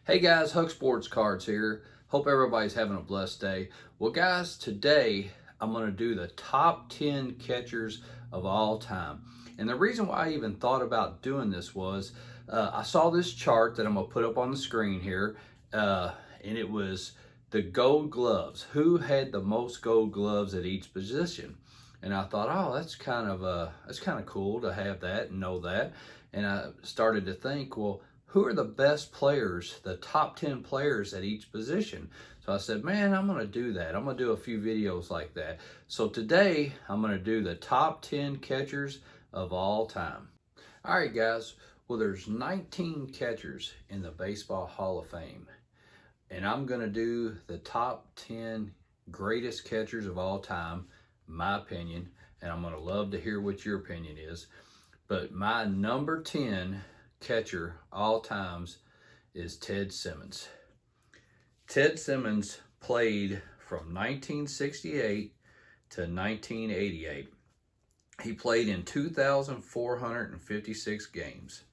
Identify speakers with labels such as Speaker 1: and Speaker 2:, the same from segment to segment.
Speaker 1: Hey guys, Huck Sports Cards here. Hope everybody's having a blessed day. Well guys, today I'm going to do the top 10 catchers of all time. And the reason why I even thought about doing this was I saw this chart that I'm going to put up on the screen here, and it was the gold gloves. Who had the most gold gloves at each position? And I thought, oh, that's kind of cool to have that and know that. And I started to think, well, who are the best players, the top 10 players at each position? So I said, man, I'm going to do that. I'm going to do a few videos like that. So today, I'm going to do the top 10 catchers of all time. All right, guys. Well, there's 19 catchers in the Baseball Hall of Fame. And I'm going to do the top 10 greatest catchers of all time, my opinion. And I'm going to love to hear what your opinion is. But my number 10 catcher all times is Ted Simmons. Ted Simmons played from 1968 to 1988. He played in 2,456 games.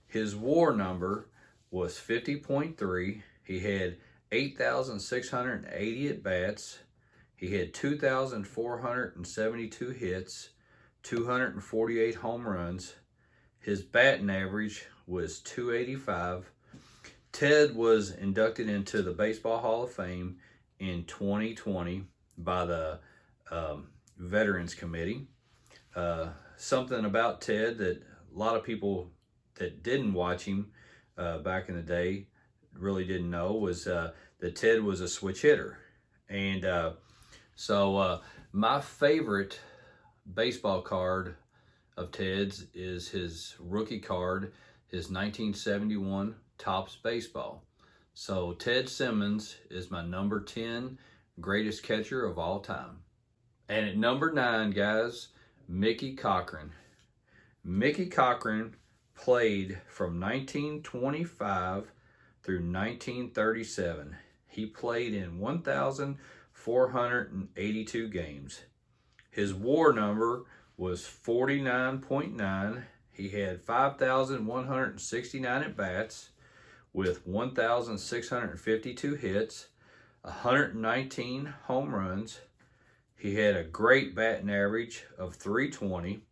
Speaker 1: His WAR number was 50.3. He had 8,680 at-bats. He had 2,472 hits, 248 home runs. His batting average was .285. Ted was inducted into the Baseball Hall of Fame in 2020 by the Veterans Committee. Something about Ted that a lot of people that didn't watch him back in the day really didn't know was that Ted was a switch hitter. And so my favorite baseball card of Ted's is his rookie card, his 1971 Topps Baseball. So Ted Simmons is my number 10 greatest catcher of all time. And at number 9, guys, Mickey Cochran. Mickey Cochran played from 1925 through 1937. He played in 1,482 games. His WAR number was 49.9. He had 5,169 at-bats with 1,652 hits, 119 home runs. He had a great batting average of .320.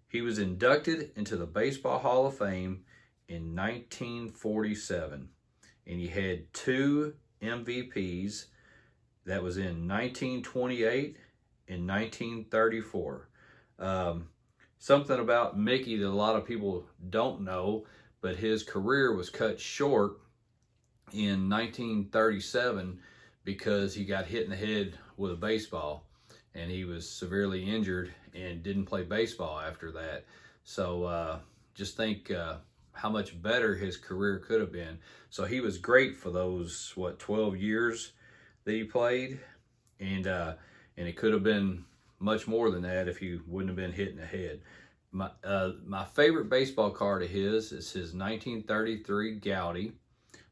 Speaker 1: He was inducted into the Baseball Hall of Fame in 1947, and he had 2 MVPs. That was in 1928 and 1934. Something about Mickey that a lot of people don't know, but his career was cut short in 1937 because he got hit in the head with a baseball and he was severely injured and didn't play baseball after that. So just think how much better his career could have been. So he was great for those, 12 years that he played, and it could have been much more than that if he wouldn't have been hit in the head. My favorite baseball card of his is his 1933 Gowdy.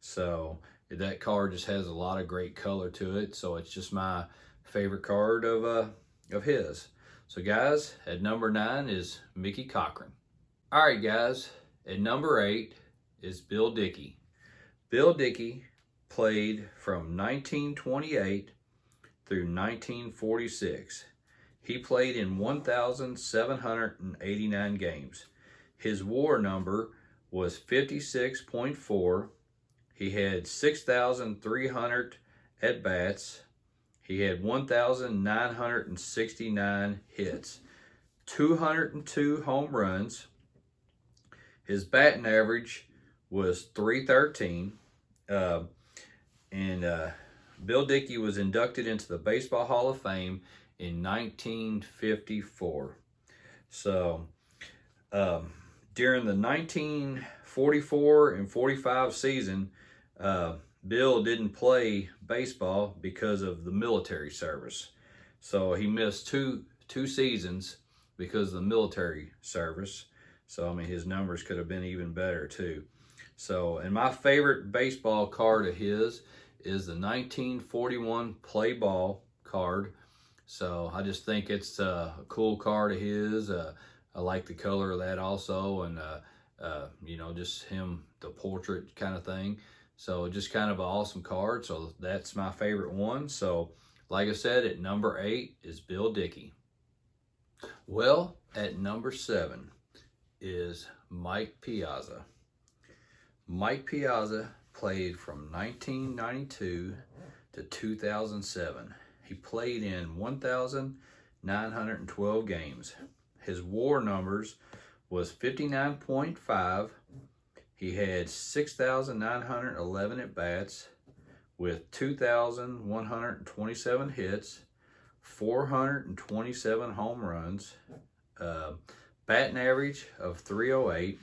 Speaker 1: So that card just has a lot of great color to it. So it's just my favorite card of his. So guys, at number 9 is Mickey Cochran. All right, guys, at number 8 is Bill Dickey. Bill Dickey played from 1928 through 1946. He played in 1,789 games. His WAR number was 56.4. He had 6,300 at-bats. He had 1,969 hits, 202 home runs. His batting average was .313. Bill Dickey was inducted into the Baseball Hall of Fame in 1954. So during the 1944 and 45 season, Bill didn't play baseball because of the military service. So he missed two seasons because of the military service. So I mean, his numbers could have been even better too. So, and my favorite baseball card of his is the 1941 Play Ball card. So I just think it's a cool card of his. I like the color of that also, and you know, just him, the portrait kind of thing. So just kind of an awesome card. So that's my favorite one. So like I said, at number 8 is Bill Dickey. Well, at number 7 is Mike Piazza. Mike Piazza played from 1992 to 2007. He played in 1,912 games. His WAR numbers was 59.5. He had 6,911 at-bats with 2,127 hits, 427 home runs, batting average of 308.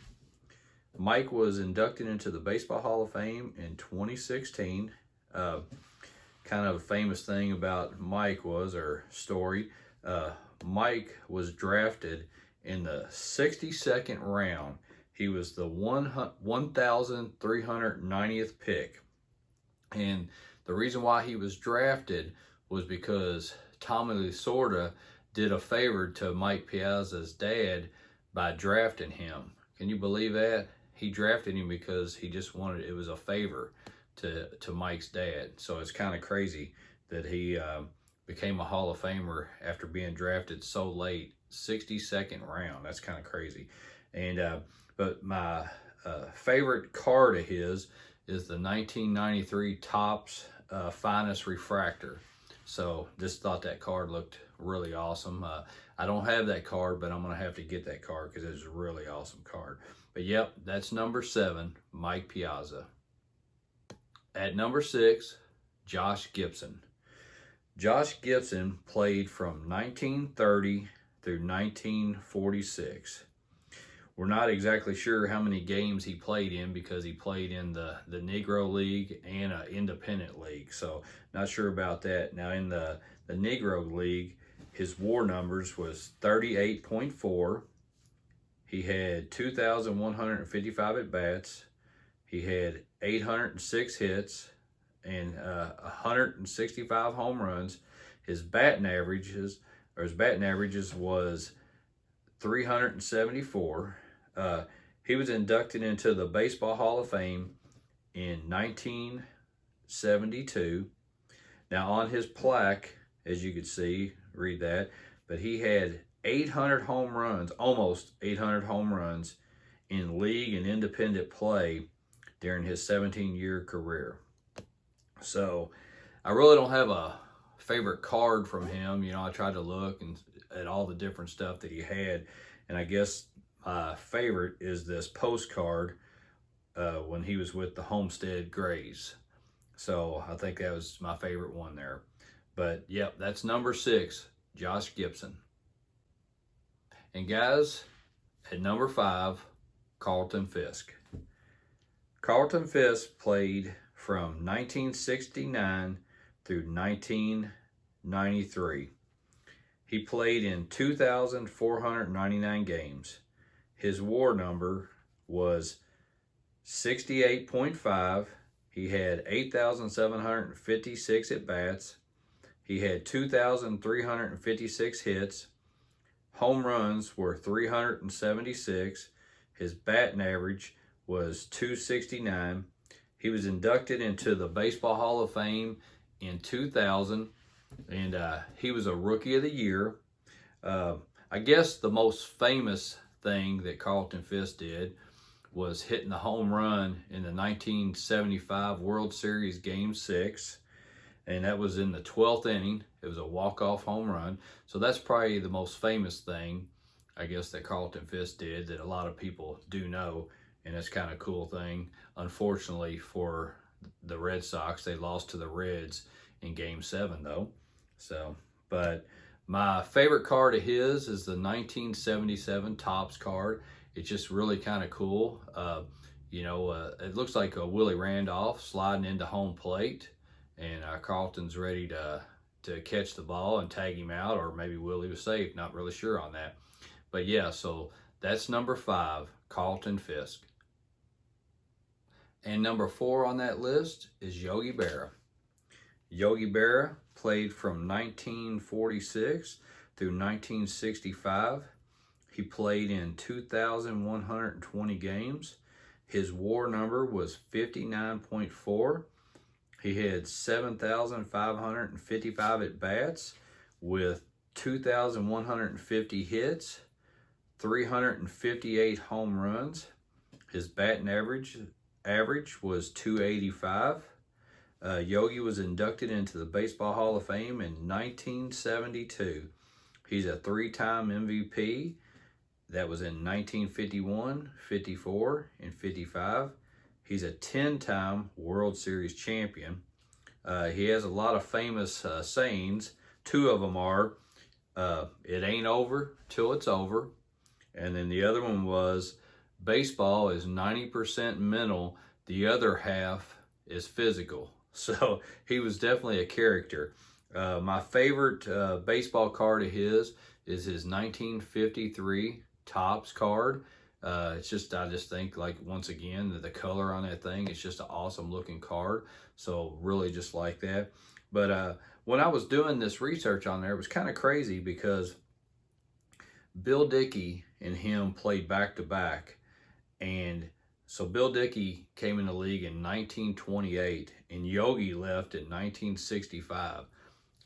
Speaker 1: Mike was inducted into the Baseball Hall of Fame in 2016. Kind of a famous thing about Mike was, or story, Mike was drafted in the 62nd round. He was the 1,390th pick. And the reason why he was drafted was because Tommy Lasorda did a favor to Mike Piazza's dad by drafting him. Can you believe that? He drafted him because he just wanted, it was a favor to Mike's dad. So it's kind of crazy that he became a Hall of Famer after being drafted so late, 62nd round. That's kind of crazy. And but my favorite card of his is the 1993 Topps Finest Refractor. So just thought that card looked really awesome. I don't have that card, but I'm going to have to get that card because it's a really awesome card. But yep, that's number 7, Mike Piazza. At number 6, Josh Gibson. Josh Gibson played from 1930 through 1946. We're not exactly sure how many games he played in because he played in the Negro League and an independent league. So not sure about that. Now in the Negro League, his WAR numbers was 38.4. He had 2,155 at-bats. He had 806 hits and 165 home runs. His batting averages was 374. He was inducted into the Baseball Hall of Fame in 1972. Now on his plaque, as you could see, read that, but he had 800 home runs, almost 800 home runs in league and independent play during his 17-year career. So I really don't have a favorite card from him. You know, I tried to look at all the different stuff that he had, and I guess my favorite is this postcard when he was with the Homestead Grays. So I think that was my favorite one there. But yep, that's number 6, Josh Gibson. And guys, at number 5, Carlton Fisk. Carlton Fisk played from 1969 through 1993. He played in 2,499 games. His WAR number was 68.5. He had 8,756 at-bats. He had 2,356 hits. Home runs were 376. His batting average was 269. He was inducted into the Baseball Hall of Fame in 2000, and he was a Rookie of the Year. I guess the most famous thing that Carlton Fisk did was hitting the home run in the 1975 World Series Game 6, and that was in the 12th inning. It was a walk-off home run. So that's probably the most famous thing, I guess, that Carlton Fisk did that a lot of people do know, and it's kind of a cool thing. Unfortunately for the Red Sox, they lost to the Reds in Game 7, though. So, but my favorite card of his is the 1977 Topps card. It's just really kind of cool. It looks like a Willie Randolph sliding into home plate, and Carlton's ready to catch the ball and tag him out, or maybe Willie was safe, not really sure on that. But yeah, so that's number 5, Carlton Fisk. And number 4 on that list is Yogi Berra. Yogi Berra played from 1946 through 1965. He played in 2,120 games. His WAR number was 59.4. He had 7,555 at-bats with 2,150 hits, 358 home runs. His batting average was 285. Yogi was inducted into the Baseball Hall of Fame in 1972. He's a 3-time MVP. That was in 1951, 54, and 55. He's a 10-time World Series champion. He has a lot of famous sayings. 2 of them are, it ain't over till it's over. And then the other one was, baseball is 90% mental, the other half is physical. So he was definitely a character. My favorite baseball card of his is his 1953 Topps card. I just think, like, once again, the color on that thing, it's just an awesome looking card. So really just like that. But when I was doing this research on there, it was kind of crazy because Bill Dickey and him played back to back. And so Bill Dickey came in the league in 1928 and Yogi left in 1965.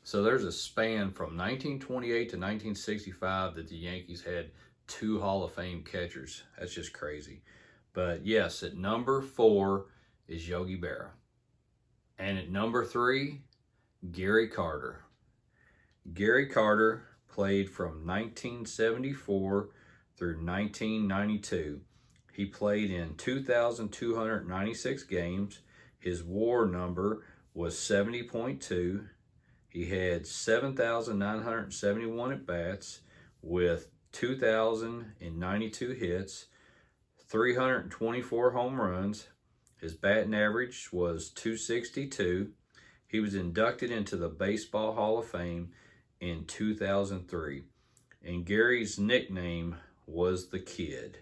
Speaker 1: So there's a span from 1928 to 1965 that the Yankees had 2 Hall of Fame catchers. That's just crazy. But yes, at number 4 is Yogi Berra. And at number 3, Gary Carter. Gary Carter played from 1974 through 1992. He played in 2,296 games. His WAR number was 70.2. He had 7,971 at-bats with 2,092 hits, 324 home runs. His batting average was 262. He was inducted into the Baseball Hall of Fame in 2003. And Gary's nickname was the Kid.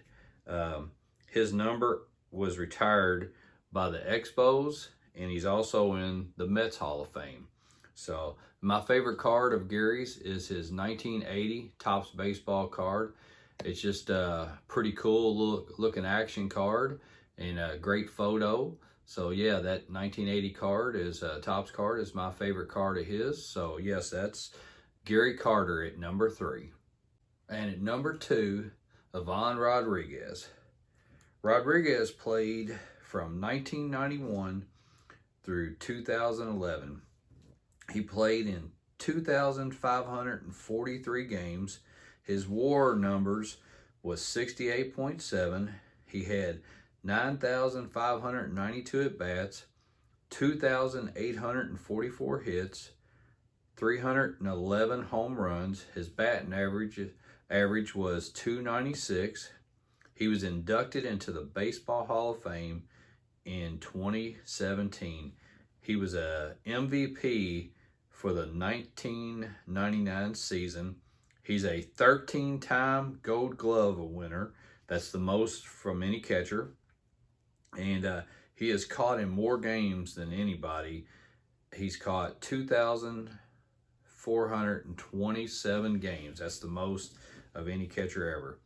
Speaker 1: His number was retired by the Expos, and he's also in the Mets Hall of Fame. So my favorite card of Gary's is his 1980 Topps baseball card. It's just a pretty cool looking action card and a great photo. So yeah, that 1980 card is Topps card is my favorite card of his. So yes, that's Gary Carter at number 3. And at number 2, Yvonne Rodriguez. Rodriguez played from 1991 through 2011. He played in 2,543 games. His WAR numbers was 68.7. He had 9,592 at-bats, 2,844 hits, 311 home runs. His batting average was 296. He was inducted into the Baseball Hall of Fame in 2017. He was a MVP for the 1999 season. He's a 13-time Gold Glove winner. That's the most from any catcher. And he has caught in more games than anybody. He's caught 2,427 games. That's the most of any catcher ever.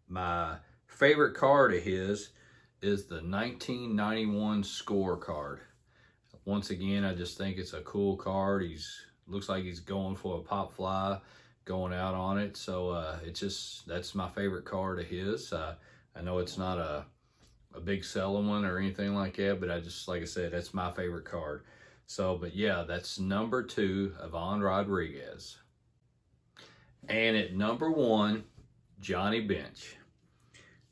Speaker 1: My favorite card of his is the 1991 scorecard. Once again, I just think it's a cool card. Looks like he's going for a pop fly, going out on it. So that's my favorite card of his. I know it's not a big selling one or anything like that, but like I said, that's my favorite card. So, but yeah, that's number 2, Yvonne Rodriguez. And at number 1, Johnny Bench.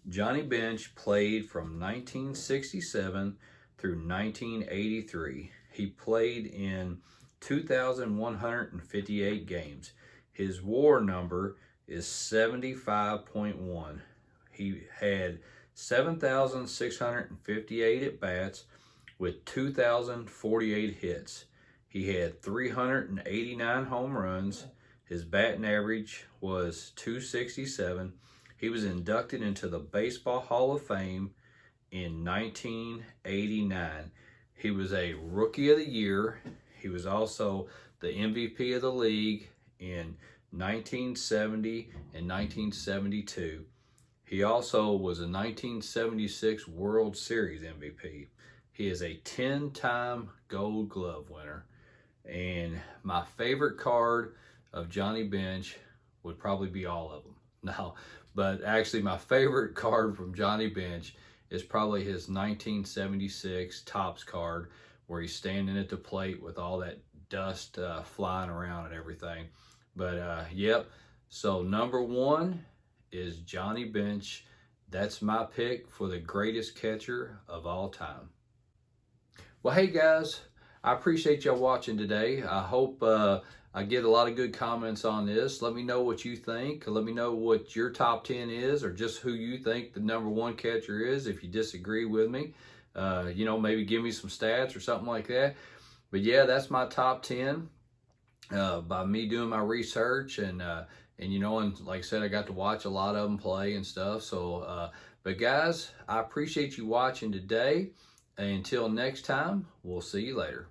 Speaker 1: Johnny Bench played from 1967 through 1983. He played in 2,158 games. His WAR number is 75.1. He had 7,658 at-bats with 2,048 hits. He had 389 home runs. His batting average was 267. He was inducted into the Baseball Hall of Fame in 1989. He was a Rookie of the Year. He was also the MVP of the league in 1970 and 1972. He also was a 1976 World Series MVP. He is a 10-time Gold Glove winner. And my favorite card of Johnny Bench would probably be all of them. No, but actually my favorite card from Johnny Bench is probably his 1976 Topps card, where he's standing at the plate with all that dust flying around and everything. But yep, so number one is Johnny Bench. That's my pick for the greatest catcher of all time. Well, hey guys, I appreciate y'all watching today. I hope I get a lot of good comments on this. Let me know what you think. Let me know what your top 10 is, or just who you think the number one catcher is. If you disagree with me, you know, maybe give me some stats or something like that. But yeah, that's my top 10 by me doing my research, and you know, and like I said, I got to watch a lot of them play and stuff. So, but guys, I appreciate you watching today. Until next time, we'll see you later.